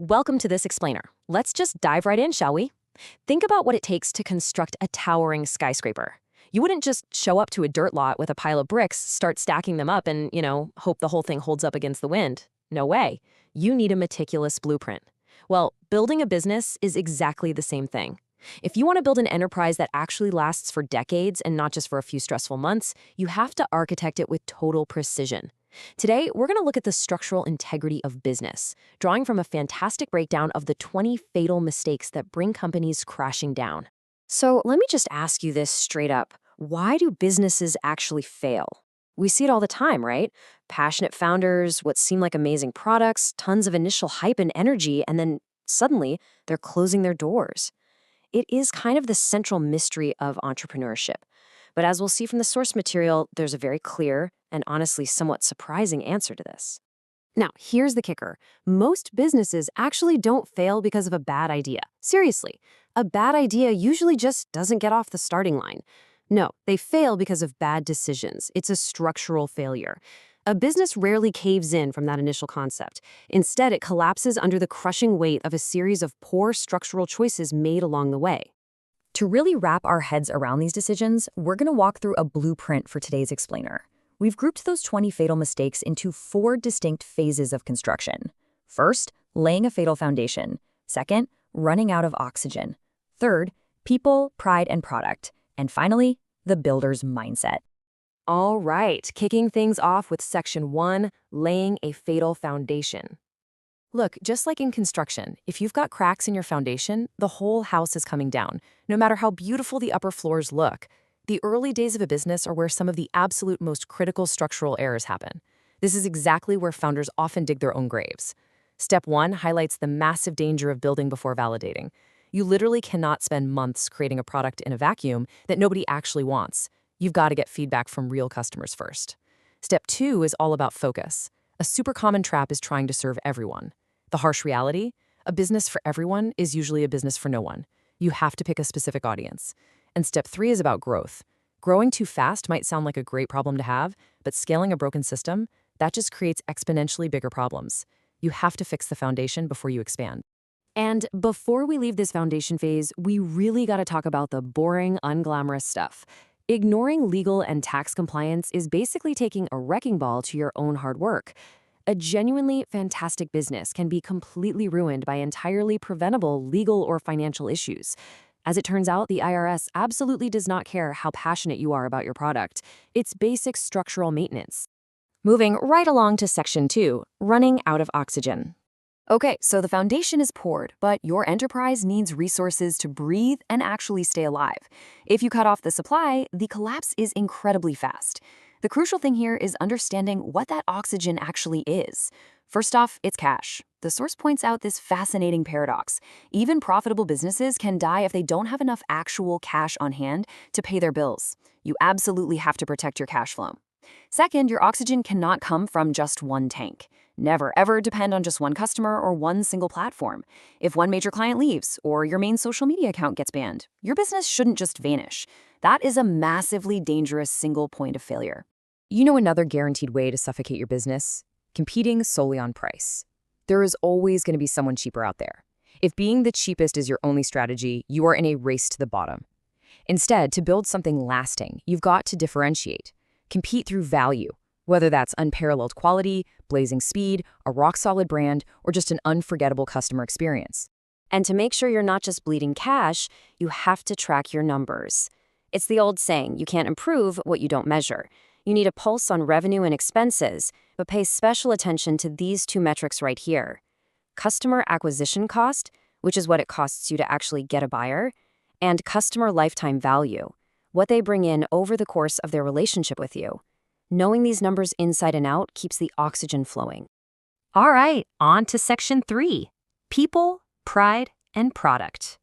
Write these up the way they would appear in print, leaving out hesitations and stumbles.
Welcome to this explainer. Let's just dive right in, shall we? Think about what it takes to construct a towering skyscraper. You wouldn't just show up to a dirt lot with a pile of bricks, start stacking them up, and, hope the whole thing holds up against the wind. No way. You need a meticulous blueprint. Well, building a business is exactly the same thing. If you want to build an enterprise that actually lasts for decades and not just for a few stressful months, you have to architect it with total precision. Today, we're going to look at the structural integrity of business, drawing from a fantastic breakdown of the 20 fatal mistakes that bring companies crashing down. So let me just ask you this straight up. Why do businesses actually fail? We see it all the time, right? Passionate founders, what seem like amazing products, tons of initial hype and energy, and then suddenly they're closing their doors. It is kind of the central mystery of entrepreneurship. But as we'll see from the source material, there's a very clear and honestly somewhat surprising answer to this. Now, here's the kicker. Most businesses actually don't fail because of a bad idea. Seriously, a bad idea usually just doesn't get off the starting line. No, they fail because of bad decisions. It's a structural failure. A business rarely caves in from that initial concept. Instead, it collapses under the crushing weight of a series of poor structural choices made along the way. To really wrap our heads around these decisions, we're going to walk through a blueprint for today's explainer. We've grouped those 20 fatal mistakes into 4 distinct phases of construction. First, laying a fatal foundation. Second, running out of oxygen. Third, people, pride, and product. And finally, the builder's mindset. All right, kicking things off with Section 1, laying a fatal foundation. Look, just like in construction, if you've got cracks in your foundation, the whole house is coming down, no matter how beautiful the upper floors look. The early days of a business are where some of the absolute most critical structural errors happen. This is exactly where founders often dig their own graves. Step 1 highlights the massive danger of building before validating. You literally cannot spend months creating a product in a vacuum that nobody actually wants. You've got to get feedback from real customers first. Step 2 is all about focus. A super common trap is trying to serve everyone. The harsh reality, a business for everyone is usually a business for no one. You have to pick a specific audience. And step 3 is about growth. Growing too fast might sound like a great problem to have, but scaling a broken system, that just creates exponentially bigger problems. You have to fix the foundation before you expand. And before we leave this foundation phase, we really got to talk about the boring, unglamorous stuff. Ignoring legal and tax compliance is basically taking a wrecking ball to your own hard work. A genuinely fantastic business can be completely ruined by entirely preventable legal or financial issues. As it turns out, the IRS absolutely does not care how passionate you are about your product. It's basic structural maintenance. Moving right along to Section 2, running out of oxygen. Okay, so the foundation is poured, but your enterprise needs resources to breathe and actually stay alive. If you cut off the supply, the collapse is incredibly fast. The crucial thing here is understanding what that oxygen actually is. First off, it's cash. The source points out this fascinating paradox. Even profitable businesses can die if they don't have enough actual cash on hand to pay their bills. You absolutely have to protect your cash flow. Second, your oxygen cannot come from just one tank. Never, ever depend on just one customer or one single platform. If one major client leaves or your main social media account gets banned, your business shouldn't just vanish. That is a massively dangerous single point of failure. You know another guaranteed way to suffocate your business? Competing solely on price. There is always going to be someone cheaper out there. If being the cheapest is your only strategy, you are in a race to the bottom. Instead, to build something lasting, you've got to differentiate. Compete through value, whether that's unparalleled quality, blazing speed, a rock-solid brand, or just an unforgettable customer experience. And to make sure you're not just bleeding cash, you have to track your numbers. It's the old saying, you can't improve what you don't measure. You need a pulse on revenue and expenses, but pay special attention to these 2 metrics right here. Customer acquisition cost, which is what it costs you to actually get a buyer, and customer lifetime value, what they bring in over the course of their relationship with you. Knowing these numbers inside and out keeps the oxygen flowing. All right, on to Section 3, people, pride, and product.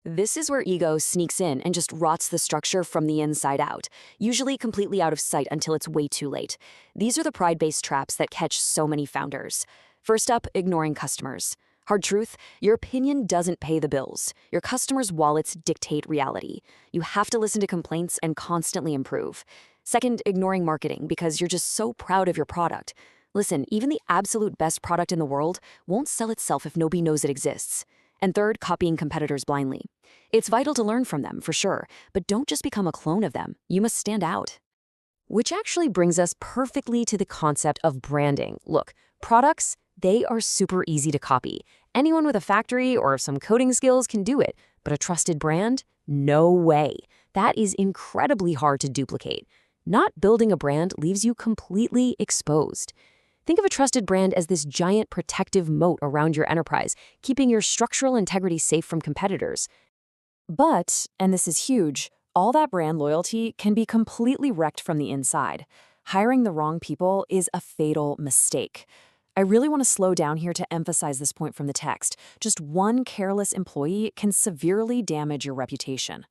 This is where ego sneaks in and just rots the structure from the inside out, usually completely out of sight until it's way too late. These are the pride-based traps that catch so many founders. First up, ignoring customers. Hard truth, your opinion doesn't pay the bills. Your customers' wallets dictate reality. You have to listen to complaints and constantly improve. Second, ignoring marketing because you're just so proud of your product. Listen, even the absolute best product in the world won't sell itself if nobody knows it exists. And third, copying competitors blindly. It's vital to learn from them, for sure, but don't just become a clone of them. You must stand out. Which actually brings us perfectly to the concept of branding. Look, products, they are super easy to copy. Anyone with a factory or some coding skills can do it, but a trusted brand? No way. That is incredibly hard to duplicate. Not building a brand leaves you completely exposed. Think of a trusted brand as this giant protective moat around your enterprise, keeping your structural integrity safe from competitors. But, and this is huge, all that brand loyalty can be completely wrecked from the inside. Hiring the wrong people is a fatal mistake. I really want to slow down here to emphasize this point from the text. Just one careless employee can severely damage your reputation.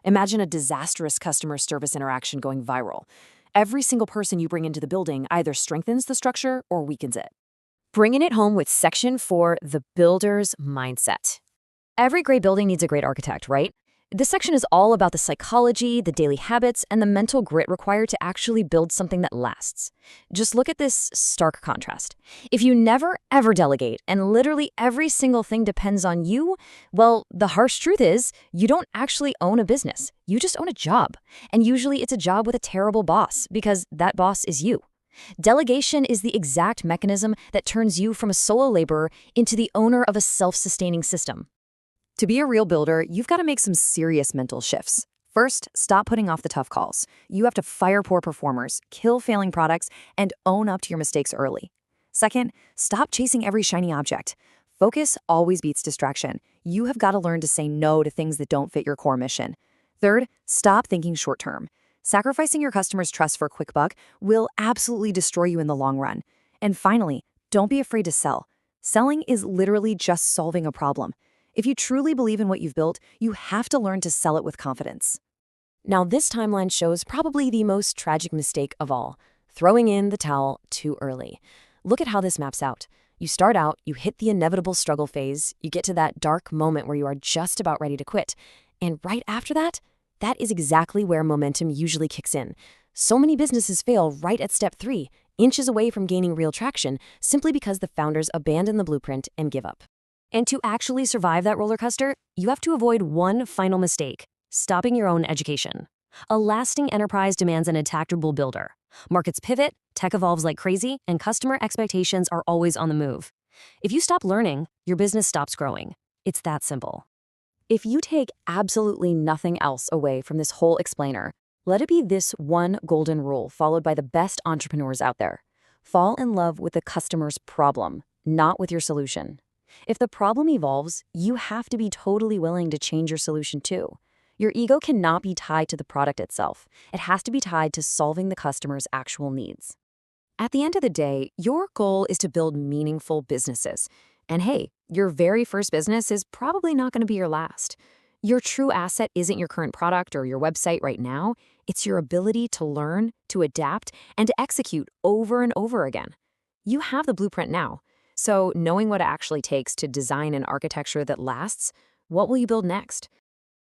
Imagine a disastrous customer service interaction going viral. Every single person you bring into the building either strengthens the structure or weakens it. Bringing it home with Section 4, the builder's mindset. Every great building needs a great architect, right? This section is all about the psychology, the daily habits, and the mental grit required to actually build something that lasts. Just look at this stark contrast. If you never, ever delegate, and literally every single thing depends on you, well, the harsh truth is, you don't actually own a business. You just own a job. And usually it's a job with a terrible boss, because that boss is you. Delegation is the exact mechanism that turns you from a solo laborer into the owner of a self-sustaining system. To be a real builder, you've got to make some serious mental shifts. First, stop putting off the tough calls. You have to fire poor performers, kill failing products, and own up to your mistakes early. Second, stop chasing every shiny object. Focus always beats distraction. You have got to learn to say no to things that don't fit your core mission. Third, stop thinking short-term. Sacrificing your customers' trust for a quick buck will absolutely destroy you in the long run. And finally, don't be afraid to sell. Selling is literally just solving a problem. If you truly believe in what you've built, you have to learn to sell it with confidence. Now, this timeline shows probably the most tragic mistake of all, throwing in the towel too early. Look at how this maps out. You start out, you hit the inevitable struggle phase, you get to that dark moment where you are just about ready to quit. And right after that, that is exactly where momentum usually kicks in. So many businesses fail right at step 3, inches away from gaining real traction, simply because the founders abandon the blueprint and give up. And to actually survive that roller coaster, you have to avoid one final mistake: stopping your own education. A lasting enterprise demands an adaptable builder. Markets pivot, tech evolves like crazy, and customer expectations are always on the move. If you stop learning, your business stops growing. It's that simple. If you take absolutely nothing else away from this whole explainer, let it be this one golden rule followed by the best entrepreneurs out there. Fall in love with the customer's problem, not with your solution. If the problem evolves, you have to be totally willing to change your solution too. Your ego cannot be tied to the product itself. It has to be tied to solving the customer's actual needs. At the end of the day, your goal is to build meaningful businesses. And hey, your very first business is probably not going to be your last. Your true asset isn't your current product or your website right now. It's your ability to learn, to adapt, and to execute over and over again. You have the blueprint now. So knowing what it actually takes to design an architecture that lasts, what will you build next?